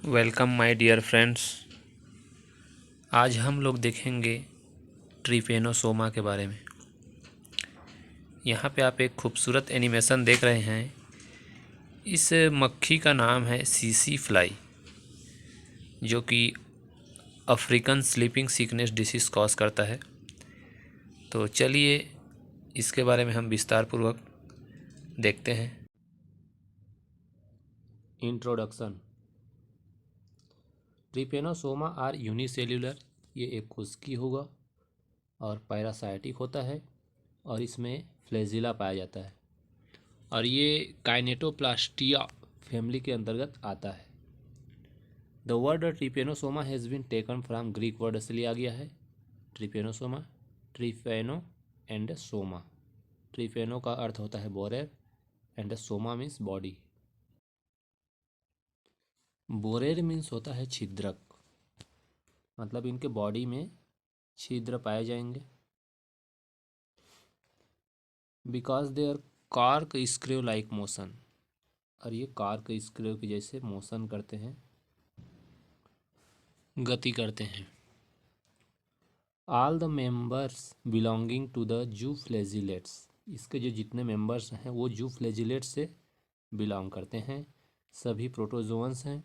Welcome my dear friends. आज हम लोग देखेंगे ट्रिपेनोसोमा के बारे में। यहाँ पे आप एक खूबसूरत एनिमेशन देख रहे हैं। इस मक्खी का नाम है सीसी फ्लाई, जो कि African sleeping sickness disease cause करता है। तो चलिए इसके बारे में हम विस्तार पूर्वक देखते हैं। इंट्रोडक्शन। ट्रिपेनोसोमा आर यूनिसेल्यूलर, ये एक कोशिकी होगा और पैरासाइटिक होता है और इसमें फ्लैजिला पाया जाता है और ये काइनेटोप्लास्टिया फैमिली के अंतर्गत आता है। The word trypanosoma has been taken from Greek word से लिया गया है। Trypanosoma, trypano and soma. Trypano का अर्थ होता है borer and soma means body. Borer means होता है छिद्रक, मतलब इनके बॉडी में छिद्र पाए जाएंगे। Because they are cork screw like motion, और ये कार्क स्क्रू के जैसे मोशन करते हैं, गति करते हैं। All the members belonging to the zooflagellates, इसके जो जितने मेंबर्स हैं वो जू फ्लैजिलेट्स से बिलोंग करते हैं। सभी प्रोटोजोअन्स हैं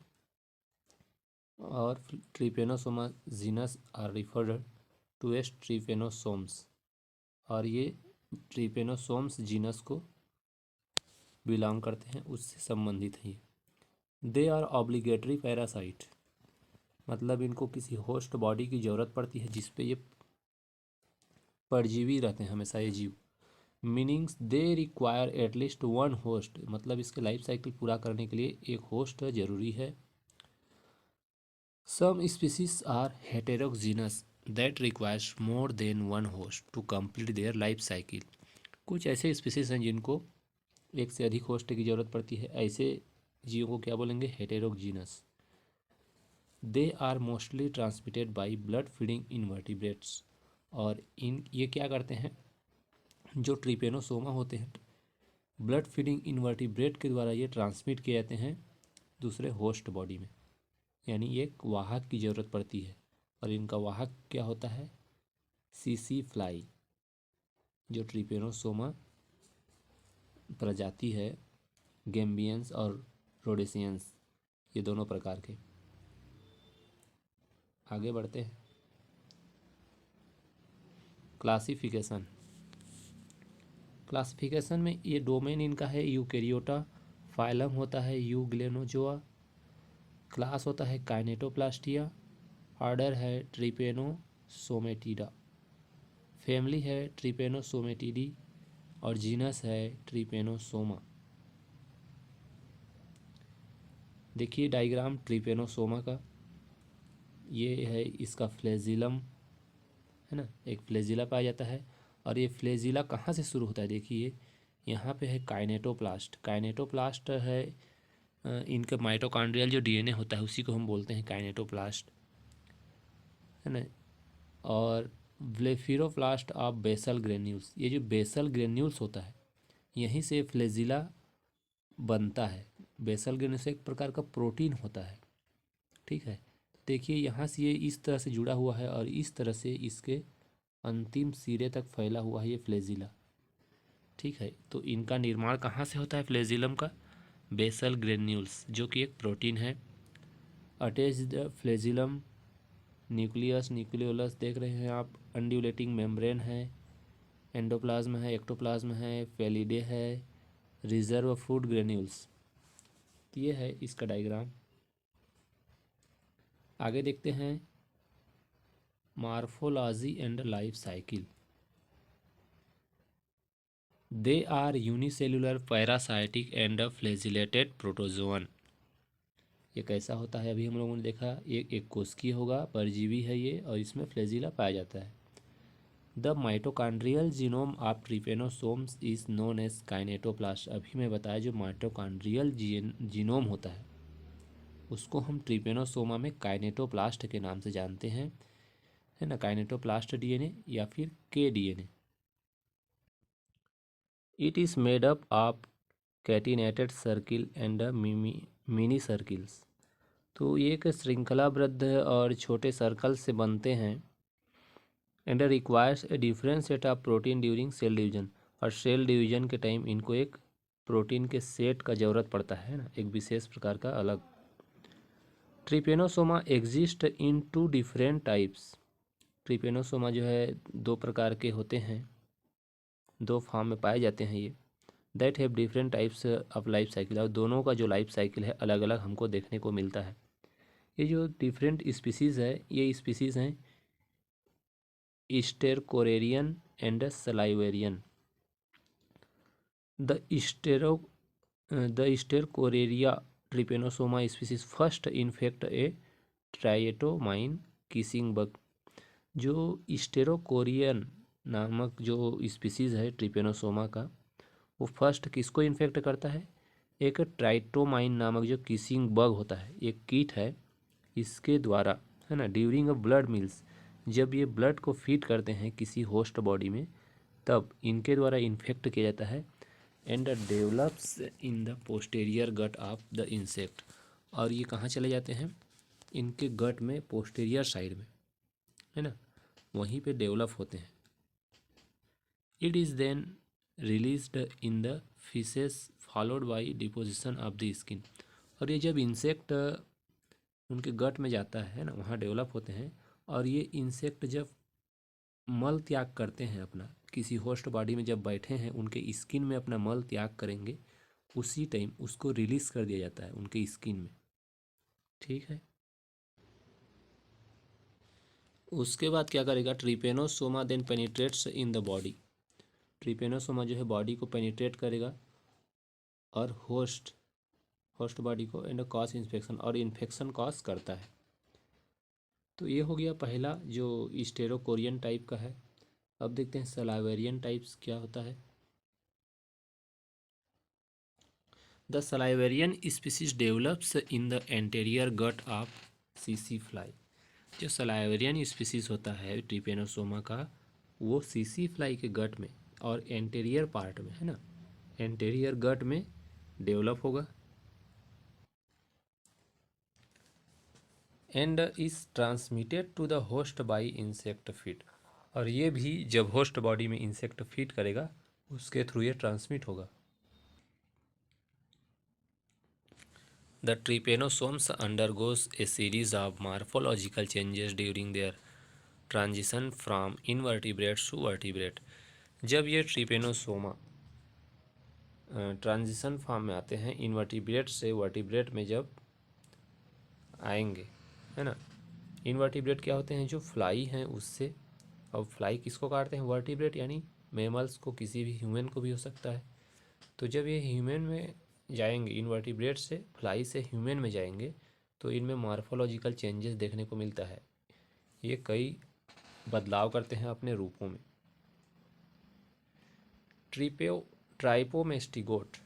और trypanosoma genus are referred to as trypanosomes, और ये ट्रिपेनोसोम्स जीनस को बिलोंग करते हैं, उससे संबंधित हैं। दे आर ऑब्लिगेटरी पैरासाइट, मतलब इनको किसी होस्ट बॉडी की ज़रूरत पड़ती है जिसपे ये परजीवी रहते हैं हमेशा ये जीव। Meanings they require at least one host, मतलब इसके लाइफ साइकिल पूरा करने के लिए एक होस्ट ज़रूरी है। Some species are heterogeneous that requires more than one host to complete their life cycle. कुछ ऐसे स्पीसीज हैं जिनको एक से अधिक होस्ट की ज़रूरत पड़ती है, ऐसे जीवों को क्या बोलेंगे? Heterogeneous. They are mostly transmitted by blood feeding invertebrates, और ये क्या करते हैं? जो ट्रिपेनोसोमा होते हैं ब्लड फीडिंग इनवर्टिब्रेट के द्वारा ये ट्रांसमिट किए जाते हैं दूसरे होस्ट बॉडी में, यानी एक वाहक की ज़रूरत पड़ती है, और इनका वाहक क्या होता है? सीसी फ्लाई, जो ट्रिपेनोसोमा प्रजाति है, गैम्बियंस और रोडेसियंस, ये दोनों प्रकार के। आगे बढ़ते हैं। क्लासिफिकेशन। क्लासिफिकेशन में ये डोमेन इनका है यूकेरियोटा, फाइलम होता है यूग्लेनोजोआ, क्लास होता है काइनेटोप्लास्टिया, ऑर्डर है ट्रिपेनोसोमेटिडा, फैमिली है ट्रिपेनोसोमेटिडी, और जीनस है ट्रिपेनोसोमा। देखिए डायग्राम ट्रिपेनोसोमा का, ये है इसका फ्लैजिलम, है ना, एक फ्लैजिला पाया जाता है। और ये फ्लैजिला कहाँ से शुरू होता है? देखिए यहाँ पे है काइनेटोप्लास्ट। काइनेटोप्लास्ट है इनके माइटोकॉन्ड्रियल जो डीएनए होता है उसी को हम बोलते हैं काइनेटोप्लास्ट, है ना। और ब्लेफिरोप्लास्ट ऑफ बेसल ग्रेन्यूल्स, ये जो बेसल ग्रेन्यूल्स होता है यहीं से फ्लैजिला बनता है। बेसल ग्रेन्यूल्स एक प्रकार का प्रोटीन होता है, ठीक है। देखिए यहाँ से ये इस तरह से जुड़ा हुआ है और इस तरह से इसके अंतिम सिरे तक फैला हुआ है ये फ्लैजिला, ठीक है। तो इनका निर्माण कहाँ से होता है फ्लैजिलम का? बेसल ग्रेन्यूल्स, जो कि एक प्रोटीन है। अटैच्ड फ्लैजिलम न्यूक्लियस, न्यूक्लियोलस देख रहे हैं आप, अंड्यूलेटिंग मेम्ब्रेन है, एंडोप्लाज्म है, एक्टोप्लाज्म है, फेलिडे है, रिजर्व फूड ग्रेन्यूल्स। तो ये है इसका डायग्राम। आगे देखते हैं morphology and life cycle. They are unicellular parasitic and flagellated protozoan. ये कैसा होता है? अभी हम लोगों ने देखा एक कोशिकीय होगा, परजीवी है ये, और इसमें फ्लैजिला पाया जाता है। The mitochondrial genome of trypanosomes is known as kinetoplast. अभी मैं बताया जो माइटोकॉन्ड्रियल जीनोम होता है उसको हम ट्रिपेनोसोमा में काइनेटोप्लास्ट के नाम से जानते हैं, है ना। काइनेटोप्लास्ट डीएनए या फिर K DNA. It is made up of catenated circle and mini circles. तो ये एक श्रृंखलाबद्ध और छोटे सर्कल से बनते हैं and requires a different set of protein during cell division. और सेल डिवीजन के टाइम इनको एक प्रोटीन के सेट का ज़रूरत पड़ता है ना, एक विशेष प्रकार का अलग। Trypanosoma exist in two different types. Trypanosoma जो है दो प्रकार के होते हैं, दो फॉर्म में पाए जाते हैं ये। That have different types of life cycle, और दोनों का जो लाइफ साइकिल है अलग अलग हमको देखने को मिलता है। ये जो डिफरेंट स्पीसीज़ है, ये स्पीसीज़ हैं stercorarian and salivarian. The stercoraria trypanosoma species first infect a triatomine kissing bug. जो स्टेरोकोरियन नामक जो स्पीसीज़ है ट्रिपेनोसोमा का, वो फर्स्ट किसको इन्फेक्ट करता है? एक ट्राइटोमाइन नामक जो किसिंग बग होता है, एक कीट है, इसके द्वारा, है ना, ड्यूरिंग अ ब्लड मील्स, जब ये ब्लड को फीड करते हैं किसी होस्ट बॉडी में, तब इनके द्वारा इन्फेक्ट किया जाता है and develops in the posterior gut of the insect. और ये कहाँ चले जाते हैं? इनके गट में, पोस्टेरियर साइड में, है ना, वहीं पे डेवलप होते हैं। It is then released in the faeces followed by deposition of the skin. और ये जब इंसेक्ट उनके गट में जाता है ना, वहाँ डेवलप होते हैं। और ये इंसेक्ट जब मल त्याग करते हैं अपना, किसी होस्ट बॉडी में जब बैठे हैं, उनके स्किन में अपना मल त्याग करेंगे, उसी टाइम उसको रिलीज़ कर दिया जाता है उनके स्किन में। ठीक है। उसके बाद क्या करेगा? Trypanosoma then penetrates in the body. Trypanosoma जो है बॉडी को पेनिट्रेट करेगा और होस्ट बॉडी को एंड कॉज इन्फेक्शन, और इन्फेक्शन कॉज करता है। तो ये हो गया पहला जो स्टेरोकोरियन टाइप का है। अब देखते हैं सलाइवेरियन टाइप्स क्या होता है। The salivarian species develops in the anterior gut of सीसी फ्लाई। जो सलाइवेरियन स्पीसीज होता है ट्रिपेनोसोमा का, वो सीसी फ्लाई के गट में और एंटेरियर पार्ट में, है ना, एंटेरियर गट में डेवलप होगा and is transmitted to the host by insect feed. और ये भी जब होस्ट बॉडी में इंसेक्ट फीड करेगा, उसके थ्रू ये ट्रांसमिट होगा। The trypanosomes undergoes a series of morphological changes during their transition from invertebrates to vertebrate. जब ये ट्रिपेनोसोमा ट्रांजिशन फॉर्म में आते हैं, इनवर्टिब्रेट से वर्टिब्रेट में जब आएंगे, है ना, इनवर्टिब्रेट क्या होते हैं? जो फ्लाई हैं उससे। अब फ्लाई किसको काटते हैं? वर्टिब्रेट, यानी मेमल्स को, किसी भी ह्यूमन को भी हो सकता है। तो जब ये ह्यूमन में जाएंगे, इनवर्टिब्रेट से, फ्लाई से ह्यूमन में जाएंगे, तो इनमें मॉर्फोलॉजिकल चेंजेस देखने को मिलता है। ये कई बदलाव करते हैं अपने रूपों में। Trypomastigote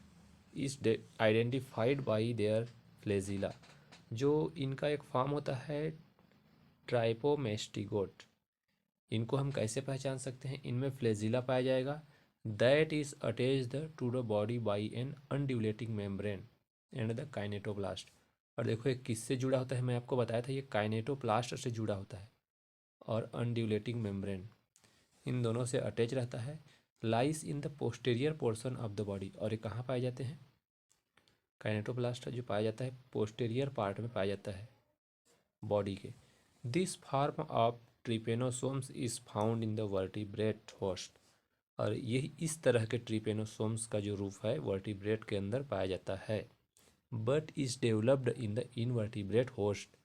is identified by their flagella. जो इनका एक फॉर्म होता है ट्राइपोमेस्टिगोट, इनको हम कैसे पहचान सकते हैं? इनमें फ्लेजिला पाया जाएगा, that is attached to the body by an undulating membrane and the kinetoplast. और देखो ये किससे जुड़ा होता है? मैं आपको बताया था, ये काइनेटोप्लास्ट से जुड़ा होता है और अनड्यूलेटिंग मेम्ब्रेन, इन दोनों से अटैच रहता है। Lies in the posterior portion of the body. और ये कहाँ पाए जाते हैं? काइनेटोप्लास्ट जो पाया जाता है पोस्टेरियर पार्ट में पाया जाता है बॉडी के। This form of trypanosomes is found in the vertebrate host. और यही इस तरह के ट्रिपेनोसोम्स का जो रूप है वर्टिब्रेट के अंदर पाया जाता है, but is developed in the invertebrate host.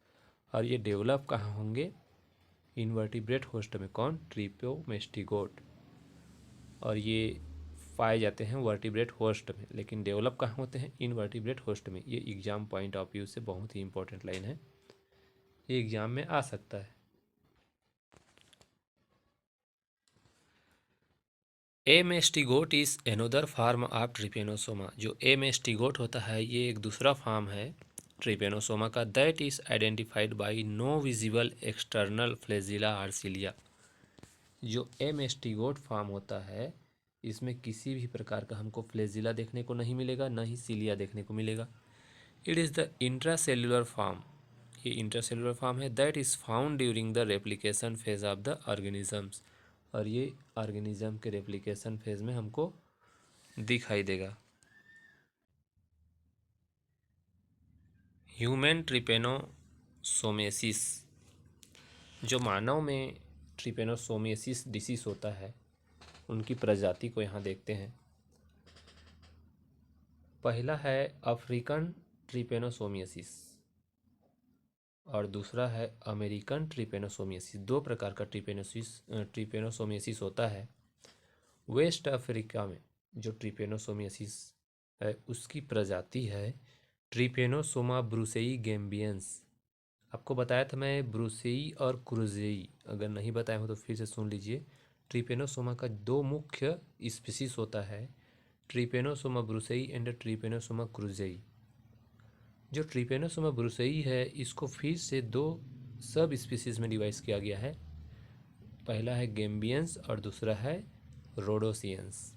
और ये डेवलप कहाँ होंगे? इनवर्टिब्रेट होस्ट में। कौन? ट्रिपोमेस्टिगोट। और ये पाए जाते हैं वर्टिब्रेट होस्ट में, लेकिन डेवलप कहाँ होते हैं? इनवर्टिब्रेट होस्ट में। ये एग्जाम पॉइंट ऑफ व्यू से बहुत ही इंपॉर्टेंट लाइन है, ये एग्जाम में आ सकता है। Amastigote is another form of trypanosoma. जो एमेस्टिगोट होता है, ये एक दूसरा फार्म है ट्रिपेनोसोमा का, that is identified by no visible external flagella और सिलिया। जो एमेस्टिगोट फार्म होता है, इसमें किसी भी प्रकार का हमको फ्लेजिला देखने को नहीं मिलेगा, ना ही सिलिया देखने को मिलेगा। It is the intracellular form ये इंटरसेलुलर फॉर्म है। That is found during the replication phase of the organisms, और ये ऑर्गेनिज्म के रेप्लिकेशन फेज में हमको दिखाई देगा। ह्यूमन ट्रिपेनोसोमेसिस, जो मानव में ट्रिपेनोसोमेसिस डिसीज होता है उनकी प्रजाति को यहाँ देखते हैं। पहला है अफ्रीकन ट्रिपेनोसोमियासिस और दूसरा है अमेरिकन ट्रिपेनोसोमियासिस। दो प्रकार का ट्रिपेनोसोमियासिस होता है। वेस्ट अफ्रीका में जो ट्रिपेनोसोमियासिस है उसकी प्रजाति है ट्रिपेनोसोमा ब्रूसेई गैम्बियंस। आपको बताया था मैं ब्रूसेई और क्रूजेई, अगर नहीं बताया हो तो फिर से सुन लीजिए। ट्रिपेनोसोमा का दो मुख्य स्पीसीज होता है, ट्रिपेनोसोमा ब्रूसेई एंड ट्रिपेनोसोमा क्रूजेई। जो ट्रिपेनोसोमा ब्रूसेई है इसको फिर से दो सब स्पीसीज में डिवाइड किया गया है। पहला है गैम्बियंस और दूसरा है रोडोसियंस।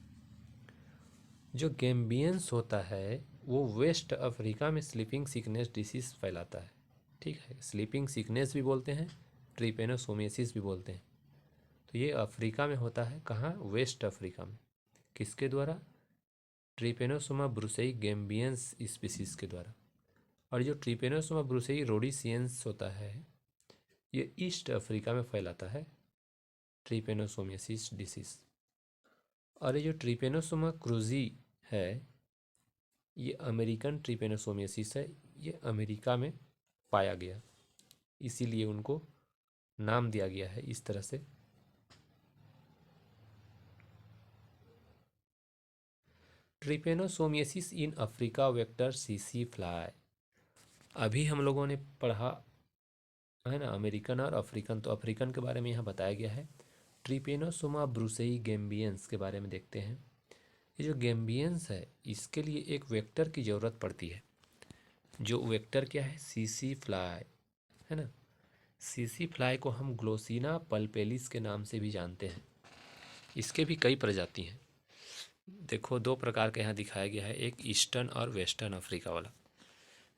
जो गैम्बियंस होता है वो वेस्ट अफ्रीका में स्लीपिंग सिकनेस डिसीज फैलाता है। ठीक है, स्लीपिंग सिकनेस भी बोलते हैं, ट्रिपेनोसोमियासिस भी बोलते हैं। तो ये अफ्रीका में होता है, कहाँ? वेस्ट अफ्रीका में। किसके द्वारा? ट्रिपेनोसोमा ब्रूसेई गैम्बियंस स्पीसीज के द्वारा। और जो ट्रिपेनोसोमा ब्रूसेई रोडिसियंस होता है ये ईस्ट अफ्रीका में फैलाता है, ट्रिपेनोसोमियासिस डिसीज। और ये जो ट्रिपेनोसोमा क्रूजी है ये अमेरिकन ट्रिपेनोसोमियासिस है, ये अमेरिका में पाया गया, इसीलिए उनको नाम दिया गया है इस तरह से। ट्रिपेनोसोमियासिस इन अफ्रीका वेक्टर सीसी फ्लाई। अभी हम लोगों ने पढ़ा है ना अमेरिकन और अफ्रीकन, तो अफ्रीकन के बारे में यहाँ बताया गया है। ट्रिपेनोसोमा ब्रूसेई गैम्बियंस के बारे में देखते हैं। ये जो गैम्बियंस है इसके लिए एक वेक्टर की ज़रूरत पड़ती है। जो वेक्टर क्या है? सीसी फ्लाई है ना। सीसी फ्लाई को हम ग्लोसिना पल्पेलिस के नाम से भी जानते हैं। इसके भी कई प्रजाति हैं। देखो दो प्रकार के यहाँ दिखाया गया है, एक ईस्टर्न और वेस्टर्न अफ्रीका वाला।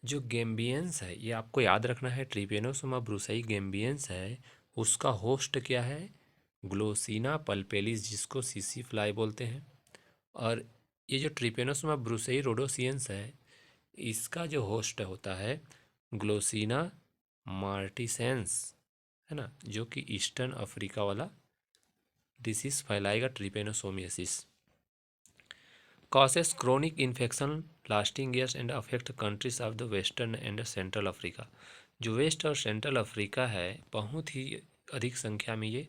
जो गैम्बियंस है ये आपको याद रखना है, ट्रिपेनोसोमा ब्रूसेई गैम्बियंस है उसका होस्ट क्या है? ग्लोसिना पल्पेलिस, जिसको सीसी फ्लाई बोलते हैं। और ये जो ट्रिपेनोसोमा ब्रूसेई रोडोसियंस है इसका जो होस्ट होता है ग्लोसिना मार्टिसेंस है ना, जो कि ईस्टर्न अफ्रीका वाला डिसीज फैलाएगा, trypanosomiasis. Causes chronic infection lasting years and affect countries of the western and central Africa. जो वेस्ट और सेंट्रल अफ्रीका है बहुत ही अधिक संख्या में ये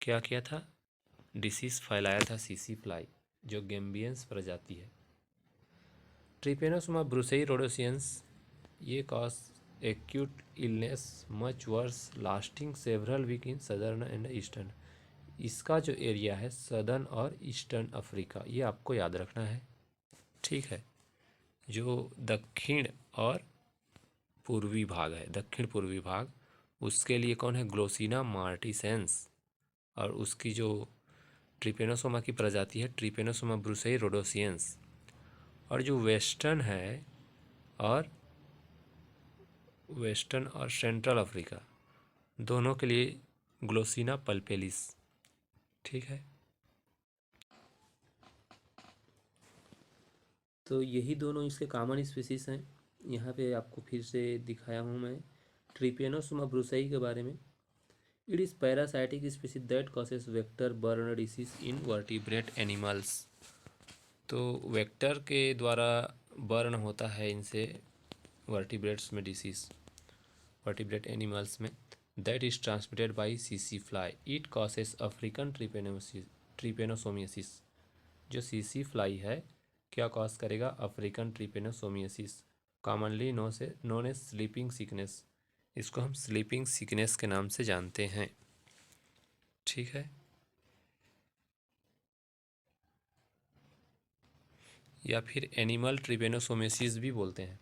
क्या किया था? डिसीज फैलाया था, सीसी फ्लाई, जो गैम्बियंस प्रजाति है। ट्रिपेनोसोमा ब्रूसेई रोडोसियंस ये cause acute illness much worse lasting several week in southern and eastern. इसका जो एरिया है सदर्न और ईस्टर्न अफ्रीका, ये आपको याद रखना है। ठीक है, जो दक्षिण और पूर्वी भाग है, दक्षिण पूर्वी भाग, उसके लिए कौन है? ग्लोसिना मार्टिसेंस। और उसकी जो ट्रिपेनोसोमा की प्रजाति है ट्रिपेनोसोमा ब्रूसेई रोडोसियंस। और जो वेस्टर्न और सेंट्रल अफ्रीका दोनों के लिए ग्लोसिना पल्पेलिस। ठीक है, तो यही दोनों इसके कॉमन स्पीसीज हैं। यहाँ पे आपको फिर से दिखाया हूँ मैं ट्रिपेनोसोमा ब्रूसेई के बारे में। It is parasitic species that causes vector borne disease in vertebrate animals. तो वेक्टर के द्वारा बर्न होता है इनसे वर्टिब्रेट्स में डिसीज, वर्टिब्रेट एनिमल्स में। दैट इज ट्रांसमिटेड बाई सीसी fly. It causes African trypanosomiasis. जो सीसी फ्लाई है क्या कॉज करेगा? African trypanosomiasis, commonly known as sleeping sickness. इसको हम स्लीपिंग सिकनेस के नाम से जानते हैं। ठीक है, या फिर एनिमल ट्रिपेनोसोमियासिस भी बोलते हैं।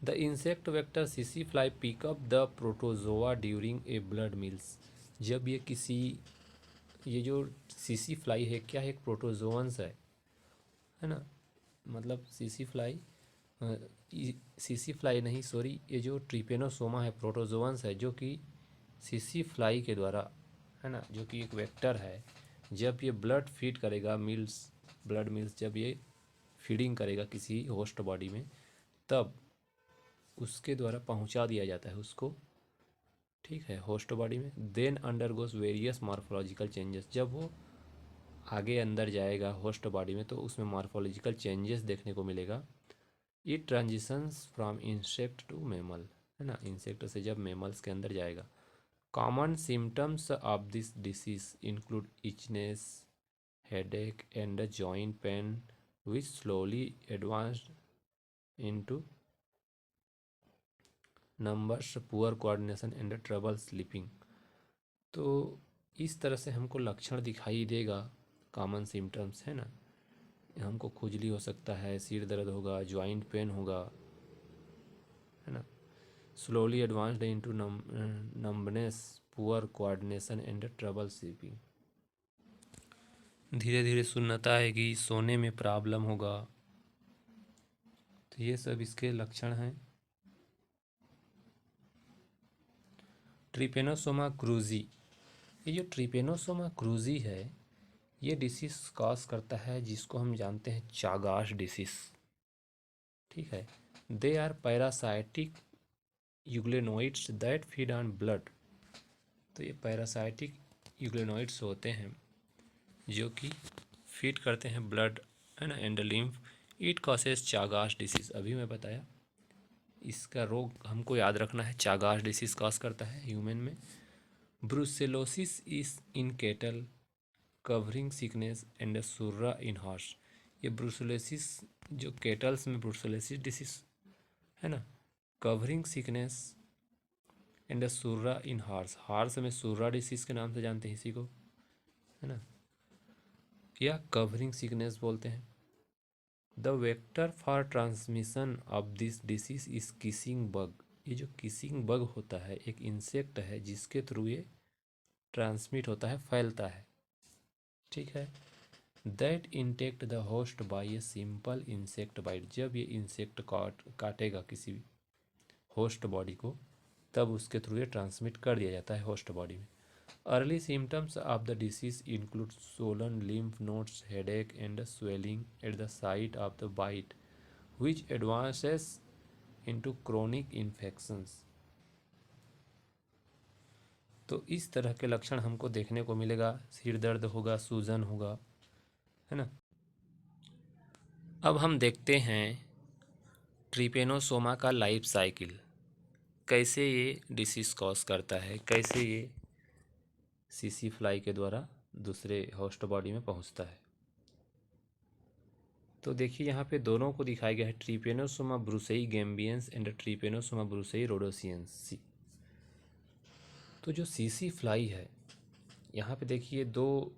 द इंसेक्ट वेक्टर सीसी fly pick up the protozoa during a blood meals. जब ये जो सीसी फ्लाई है क्या है? एक प्रोटोजोअन्स है ना। मतलब सीसी फ्लाई सीसी फ्लाई नहीं, सॉरी, ये जो ट्रिपेनोसोमा है प्रोटोजोअन्स है, जो कि सीसी फ्लाई के द्वारा, है ना, जो कि एक वेक्टर है, जब ये ब्लड फीड करेगा, ब्लड मिल्स जब ये फीडिंग करेगा किसी होस्ट बॉडी में, तब उसके द्वारा पहुंचा दिया जाता है उसको, ठीक है, होस्ट बॉडी में। Then undergoes various morphological changes, जब वो आगे अंदर जाएगा होस्ट बॉडी में तो उसमें मॉर्फोलॉजिकल चेंजेस देखने को मिलेगा। It transitions from insect to mammal, है ना, इंसेक्ट से जब मेमल्स के अंदर जाएगा। Common symptoms of this disease include itchiness, headache and joint pain which slowly advanced into numbness, poor coordination and trouble sleeping. तो इस तरह से हमको लक्षण दिखाई देगा, कॉमन सिम्टम्स, है ना, हमको खुजली हो सकता है, सिर दर्द होगा, जॉइंट पेन होगा, है ना, slowly advanced into numbness, poor coordination and trouble sleeping, धीरे धीरे सुन्नता आएगी, सोने में प्रॉब्लम होगा। तो ये सब इसके लक्षण हैं। ट्रिपेनोसोमा क्रूजी, ये जो ट्रिपेनोसोमा क्रूजी है, ये डिसीज कॉज करता है जिसको हम जानते हैं चागाश डिसीज, ठीक है। They are parasitic euglenoids that feed on blood, तो ये पैरासाइटिक यूग्लेनोइड्स होते हैं जो कि फीड करते हैं ब्लड, है ना, and lymph. It causes Chagas disease, अभी मैं बताया, इसका रोग हमको याद रखना है, चागाश डिसीज कॉज करता है ह्यूमन में। Brucellosis is in cattle, covering sickness and surra in horse, ये ब्रुसेलोसिस जो केटल्स में ब्रुसेलोसिस डिसीज, है ना, covering sickness and surra in horse, horse में सुर्रा डिसीज के नाम से जानते हैं इसी को, है ना, या कवरिंग सिकनेस बोलते हैं। The vector for transmission of this disease is kissing bug, ये जो किसिंग बग होता है एक इंसेक्ट है जिसके थ्रू ये ट्रांसमिट होता है, फैलता है, ठीक है। That infect the host by a simple insect bite, जब ये इंसेक्ट काटेगा किसी भी होस्ट बॉडी को, तब उसके थ्रू ये ट्रांसमिट कर दिया जाता है होस्ट बॉडी में। Early symptoms of the disease include swollen lymph nodes, headache and swelling at the site of the bite, which advances into chronic infections। तो इस तरह के लक्षण हमको देखने को मिलेगा, सिर दर्द होगा, सूजन होगा, है ना। अब हम देखते हैं ट्रिपेनोसोमा का लाइफ साइकिल, कैसे ये डिसीज कॉज करता है, कैसे ये सीसी फ्लाई के द्वारा दूसरे होस्ट बॉडी में पहुंचता है। तो देखिए यहाँ पे दोनों को दिखाया गया है, ट्रिपेनोसोमा ब्रुसेई गैम्बियंस एंड ट्रिपेनोसोमा ब्रुसेई रोडोसियंस। तो जो सीसी फ्लाई है, यहाँ पे देखिए दो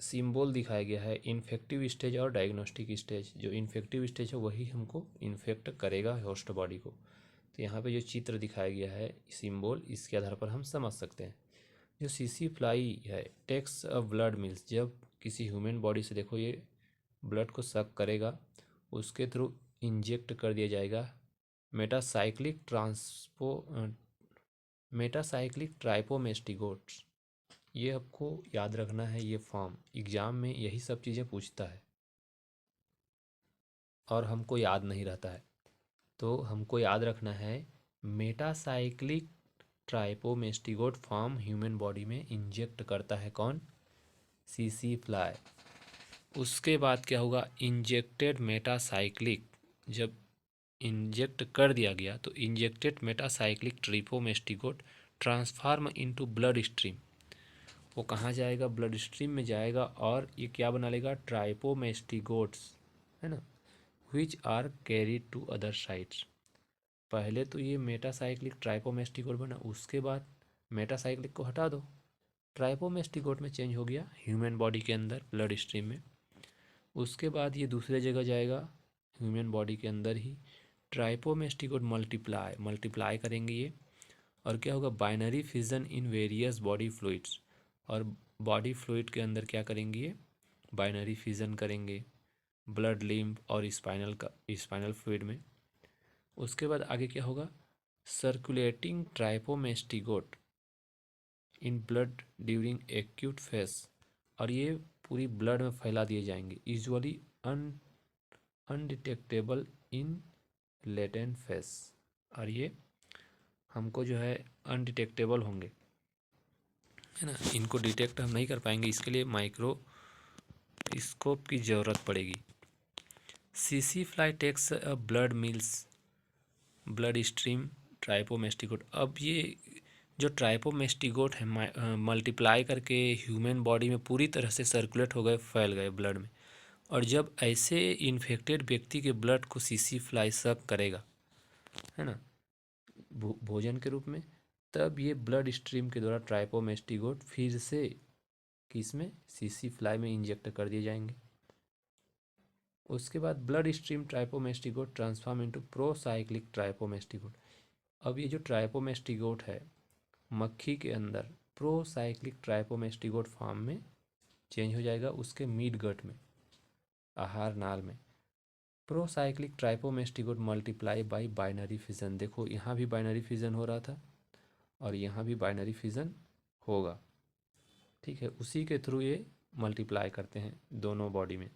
सिंबल दिखाया गया है, इन्फेक्टिव स्टेज और डायग्नोस्टिक स्टेज। जो इन्फेक्टिव स्टेज है वही हमको इन्फेक्ट करेगा होस्ट बॉडी को। तो यहाँ पे जो चित्र दिखाया गया है सिंबल, इसके आधार पर हम समझ सकते हैं। जो सीसी फ्लाई है टेक्स अ ब्लड मिल्स, जब किसी ह्यूमन बॉडी से देखो ये ब्लड को सक करेगा, उसके थ्रू इंजेक्ट कर दिया जाएगा मेटासाइक्लिक ट्राइपोमेस्टिगोट्स। ये आपको याद रखना है, ये फॉर्म एग्जाम में यही सब चीज़ें पूछता है और हमको याद नहीं रहता है, तो हमको याद रखना है मेटासाइक्लिक ट्राइपोमेस्टिगोट फॉर्म ह्यूमन बॉडी में इंजेक्ट करता है कौन, सीसी फ्लाई। उसके बाद क्या होगा, इंजेक्टेड मेटासाइक्लिक, जब इंजेक्ट कर दिया गया तो injected metacyclic trypomastigote transform into blood stream, वो कहाँ जाएगा, ब्लड स्ट्रीम में जाएगा और ये क्या बना लेगा, ट्राइपोमेस्टिगोट्स, है ना, which are carried to other sites. पहले तो ये मेटासाइक्लिक ट्राइपोमेस्टिगोट बना, उसके बाद मेटासाइक्लिक को हटा दो, ट्राइपोमेस्टिगोट में चेंज हो गया ह्यूमन बॉडी के अंदर ब्लड स्ट्रीम में। उसके बाद ये दूसरे जगह जाएगा ह्यूमन बॉडी के अंदर ही, ट्राइपोमेस्टिगोट मल्टीप्लाई करेंगे ये, और क्या होगा, binary fission in various body fluids, और बॉडी फ्लूइड के अंदर क्या करेंगे ये बाइनरी फिजन करेंगे, ब्लड, लिम्फ और स्पाइनल फ्लूइड में। उसके बाद आगे क्या होगा, circulating trypomastigote in blood during acute phase, और ये पूरी ब्लड में फैला दिए जाएंगे, usually undetectable in latent phase, और ये हमको जो है अनडिटेक्टेबल होंगे, है ना, इनको डिटेक्ट हम नहीं कर पाएंगे, इसके लिए माइक्रोस्कोप की ज़रूरत पड़ेगी। सीसी fly takes a blood stream trypomastigote. अब ये जो ट्राइपोमेस्टिगोट है मल्टीप्लाई करके ह्यूमन बॉडी में पूरी तरह से सर्कुलेट हो गए, फैल गए ब्लड में, और जब ऐसे इन्फेक्टेड व्यक्ति के ब्लड को सीसी फ्लाई सक करेगा, है ना, भोजन के रूप में, तब ये ब्लड स्ट्रीम के द्वारा ट्राइपोमेस्टिगोट फिर से किसमें, सीसी फ्लाई में इंजेक्ट कर दिए जाएंगे। उसके बाद ब्लड स्ट्रीम ट्राइपोमेस्टिगोट ट्रांसफॉर्म इनटू प्रोसाइक्लिक ट्राइपोमेस्टिगोट। अब ये जो ट्राइपोमेस्टिगोट है मक्खी के अंदर प्रोसाइक्लिक ट्राइपोमेस्टिगोट फॉर्म में चेंज हो जाएगा, उसके मिड गट में, आहार नाल में। Procyclic ट्राइपोमेस्टिगोट multiply by binary fission. देखो यहाँ भी बाइनरी फिजन हो रहा था और यहाँ भी बाइनरी फिजन होगा, ठीक है, उसी के थ्रू ये मल्टीप्लाई करते हैं दोनों बॉडी में।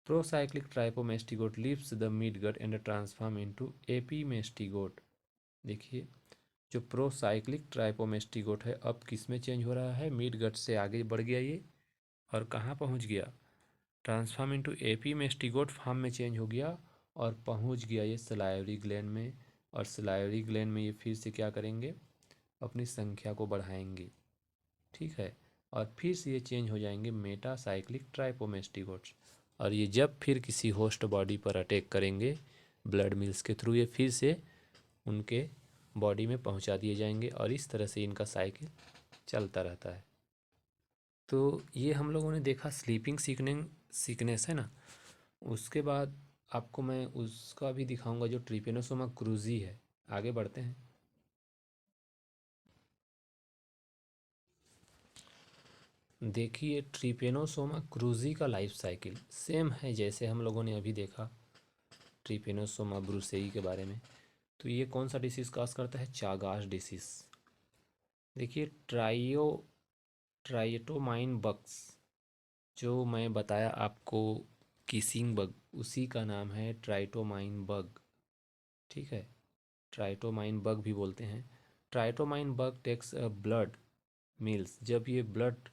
Procyclic trypomastigote leaves the mid gut and transform into epimastigote. देखिए जो प्रोसाइक्लिक ट्राइपोमेस्टिगोट है अब किस में चेंज हो रहा है, मिड गट से आगे बढ़ गया ये, और कहाँ पहुँच गया, ट्रांसफॉर्म इनटू एपीमेस्टिगोट फॉर्म में चेंज हो गया और पहुँच गया ये सलाइवरी ग्लैंड में, और सलाइवरी ग्लैंड में ये फिर से क्या करेंगे, अपनी संख्या को बढ़ाएंगे, ठीक है, और फिर से ये चेंज हो जाएंगे मेटासाइक्लिक ट्राइपोमेस्टिगोट्स, और ये जब फिर किसी होस्ट बॉडी पर अटैक करेंगे ब्लड मिल्स के थ्रू, ये फिर से उनके बॉडी में पहुंचा दिए जाएंगे, और इस तरह से इनका साइकिल चलता रहता है। तो ये हम लोगों ने देखा स्लीपिंग सिकनेस, है ना। उसके बाद आपको मैं उसका भी दिखाऊंगा जो ट्रिपेनोसोमा क्रूजी है। आगे बढ़ते हैं। देखिए ट्रिपेनोसोमा क्रूजी का लाइफ साइकिल सेम है जैसे हम लोगों ने अभी देखा ट्रिपेनोसोमा ब्रुसेई के बारे में। तो ये कौन सा डिसीज़ काज करता है, चागास डिसीज़। देखिए ट्राइटोमाइन बग्स जो मैं बताया आपको, किसिंग बग, उसी का नाम है ट्राइटोमाइन बग, ठीक है, ट्राइटोमाइन बग भी बोलते हैं। Triatomine bug takes a blood meals, जब ये ब्लड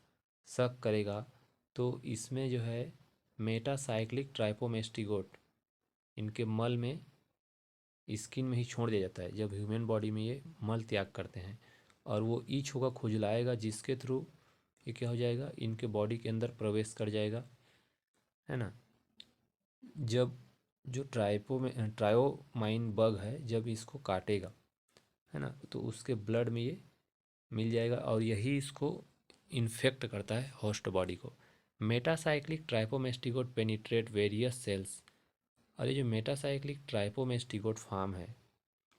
सक करेगा तो इसमें जो है मेटासाइक्लिक ट्राइपोमेस्टिगोट इनके मल में, स्किन में ही छोड़ दिया जाता है जब ह्यूमन बॉडी में ये मल त्याग करते हैं, और वो ईच होगा, खुजलाएगा, जिसके थ्रू ये क्या हो जाएगा, इनके बॉडी के अंदर प्रवेश कर जाएगा, है ना। जब जो ट्रायोमाइन बग है जब इसको काटेगा, है ना, तो उसके ब्लड में ये मिल जाएगा और यही इसको इन्फेक्ट करता है होस्ट बॉडी को। Metacyclic trypomastigote penetrate various cells, और ये जो मेटासाइक्लिक ट्राइपोमेस्टिगोट फार्म है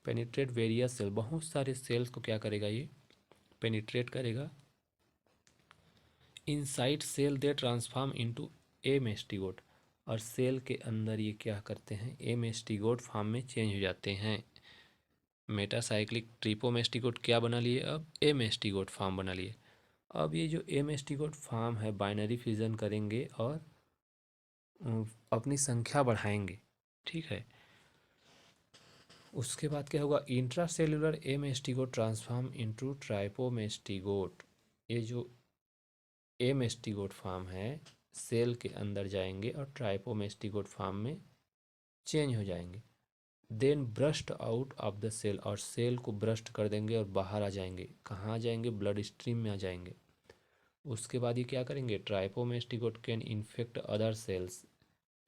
पेनिट्रेट वेरियस सेल, बहुत सारे सेल्स को क्या करेगा, ये पेनिट्रेट करेगा। Inside cell they transform into amastigote, और सेल के अंदर ये क्या करते हैं, एमेस्टिगोट फॉर्म में चेंज हो जाते हैं। मेटासाइक्लिक ट्रिपोमेस्टिगोट क्या बना लिए, अब एमेस्टिगोट फॉर्म बना लिए। अब ये जो एमेस्टिगोट फॉर्म है बाइनरी फिजन करेंगे और अपनी संख्या बढ़ाएंगे, ठीक है। उसके बाद क्या होगा, इंट्रासेल्युलर एमेस्टिगोट ट्रांसफॉर्म इनटू ट्राइपोमेस्टिगोट। ये जो एमेस्टिगोट फॉर्म है सेल के अंदर जाएंगे और ट्राइपोमेस्टिगोट फॉर्म में चेंज हो जाएंगे। Then burst out of the cell, और सेल को ब्रस्ट कर देंगे और बाहर आ जाएंगे, कहाँ आ जाएंगे, ब्लड स्ट्रीम में आ जाएंगे। उसके बाद ये क्या करेंगे, trypomastigote can infect other cells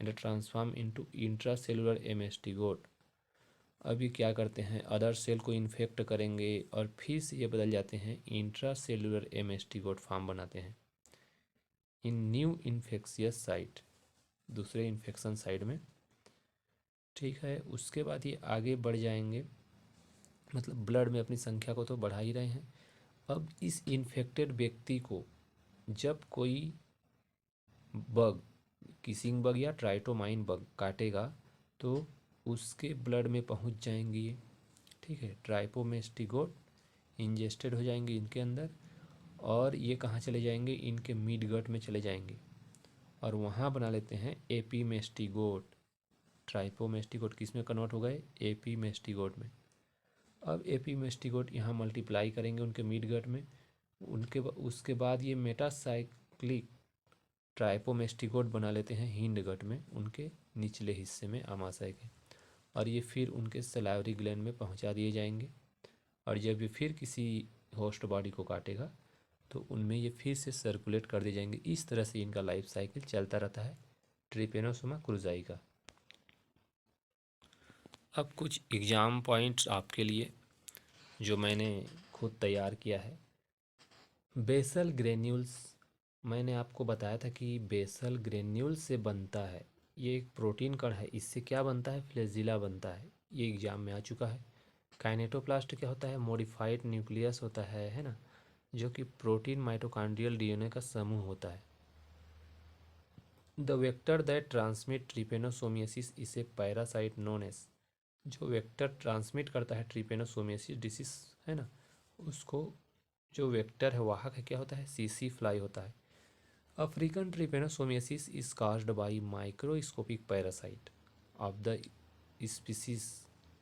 and transform into intracellular amastigote. अभी क्या करते हैं, अदर सेल को इन्फेक्ट करेंगे और फिर से ये बदल जाते हैं इंट्रासेलुलर एमेस्टिगोट फॉर्म बनाते हैं इन न्यू इन्फेक्शियस साइट, दूसरे इन्फेक्शन साइड में, ठीक है। उसके बाद ये आगे बढ़ जाएंगे, मतलब ब्लड में अपनी संख्या को तो बढ़ा ही रहे हैं। अब इस इन्फेक्टेड व्यक्ति को जब कोई बग किसिंग बग या ट्राइटोमाइन बग काटेगा तो उसके ब्लड में पहुंच जाएंगे ये, ठीक है। ट्राइपोमेस्टिगोट इंजेस्टेड हो जाएंगे इनके अंदर, और ये कहाँ चले जाएंगे, इनके मिड गट में चले जाएंगे, और वहाँ बना लेते हैं एपीमेस्टिगोट। ट्राइपोमेस्टिगोट किस में कन्वर्ट हो गए, एपीमेस्टिगोट में। अब एपीमेस्टिगोट यहाँ मल्टीप्लाई करेंगे उनके मिड गट में, उसके बाद ये मेटासाइक्लिक ट्राइपोमेस्टिगोट बना लेते हैं हिंड गट में, उनके निचले हिस्से में आमाशय के, और ये फिर उनके सलाइवरी ग्लैंड में पहुंचा दिए जाएंगे। और जब ये फिर किसी होस्ट बॉडी को काटेगा तो उनमें ये फिर से सर्कुलेट कर दिए जाएंगे। इस तरह से इनका लाइफ साइकिल चलता रहता है ट्रिपेनोसोमा क्रूज़ाई का। अब कुछ एग्ज़ाम पॉइंट्स आपके लिए जो मैंने खुद तैयार किया है। बेसल ग्रेन्यूल्स, मैंने आपको बताया था कि बेसल ग्रेन्यूल से बनता है, ये एक प्रोटीन कण है, इससे क्या बनता है, फ्लैजिला बनता है, ये एग्जाम में आ चुका है। काइनेटोप्लास्ट क्या होता है, मॉडिफाइड न्यूक्लियस होता है ना, जो कि प्रोटीन माइटोकॉन्ड्रियल डीएनए का समूह होता है। द वेक्टर दैट ट्रांसमिट ट्रिपेनोसोमियासिस इसे पैरासाइट नोन एज, जो वेक्टर ट्रांसमिट करता है ट्रिपेनोसोमियासिस डिसीज है ना, उसको जो वेक्टर है वाहक है क्या होता है, सीसी फ्लाई होता है। African trypanosomiasis is caused by microscopic parasite of the species.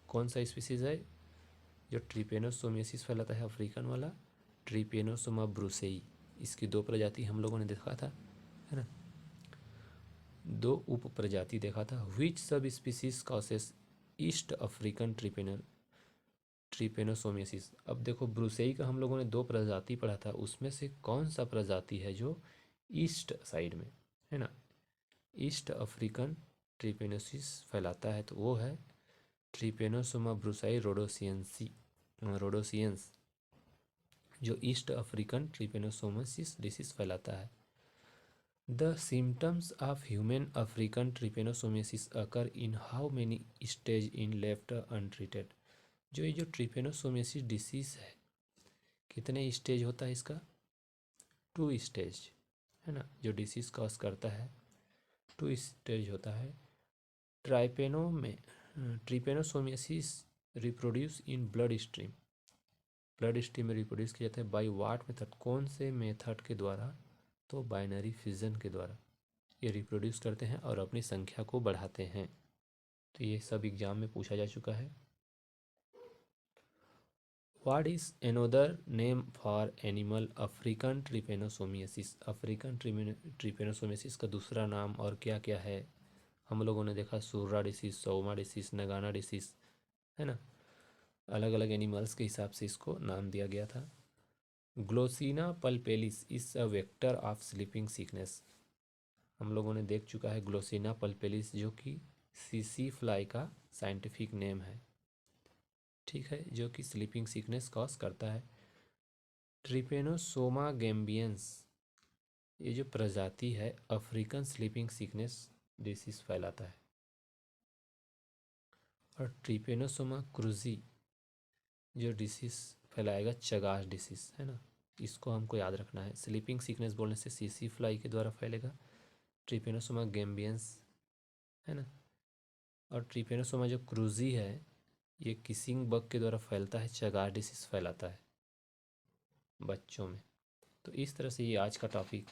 कौन सा स्पीसीज है जो ट्रिपेनोसोमियासिस फैलाता है, अफ्रीकन वाला ट्रिपेनोसोमा ब्रुसेई। इसकी दो प्रजाति हम लोगों ने देखा था, है ना, दो उप प्रजाति देखा था। विच sub species causes east African ट्रिपेनोसोमियासिस। अब देखो ब्रुसेई का हम लोगों ने दो प्रजाति पढ़ा था, उसमें से कौन सा प्रजाति है जो ईस्ट साइड में, है ना, ईस्ट अफ्रीकन ट्रिपेनोसिस फैलाता है, तो वो है ट्रिपेनोसोमा ब्रुसाई रोडोसियंस, जो ईस्ट अफ्रीकन ट्रिपेनोसोमियासिस डिसीज फैलाता है। The symptoms of human African trypanosomiasis occur in how many stage in left untreated. जो ये जो ट्रिपेनोसोमियासिस डिसीज है, कितने स्टेज होता है इसका, 2 स्टेज, है ना, जो डिसीज कॉज करता है 2 स्टेज होता है। ट्रिपेनोसोमियासिस रिप्रोड्यूस इन ब्लड स्ट्रीम में रिप्रोड्यूस किया जाता है। बाई वाट मेथड, कौन से मेथड के द्वारा, तो बाइनरी फिजन के द्वारा ये रिप्रोड्यूस करते हैं और अपनी संख्या को बढ़ाते हैं। तो ये सब एग्जाम में पूछा जा चुका है। What is another name for animal African trypanosomiasis. African trypanosomiasis का दूसरा नाम और क्या क्या है, हम लोगों ने देखा सूरा disease, Soma disease, Nagana disease, है ना, अलग अलग एनिमल्स के हिसाब से इसको नाम दिया गया था। Glossina palpalis is a vector of sleeping sickness. हम लोगों ने देख चुका है ग्लोसिना पल्पेलिस, जो कि सीसी फ्लाई का साइंटिफिक नेम है, ठीक है, जो कि स्लीपिंग सिकनेस कॉज करता है। ट्रिपेनोसोमा गैम्बियंस, ये जो प्रजाति है अफ्रीकन स्लीपिंग सिकनेस डिसीज फैलाता है। और ट्रिपेनोसोमा क्रूजी जो डिसीज फैलाएगा चगास डिसीज, है ना, इसको हमको याद रखना है। स्लीपिंग सिकनेस बोलने से सीसी फ्लाई के द्वारा फैलेगा, ट्रिपेनोसोमा गैम्बियंस, है ना, और ट्रिपेनोसोमा जो क्रूजी है ये किसिंग बग के द्वारा फैलता है, चगास डिसीज फैलाता है बच्चों में। तो इस तरह से ये आज का टॉपिक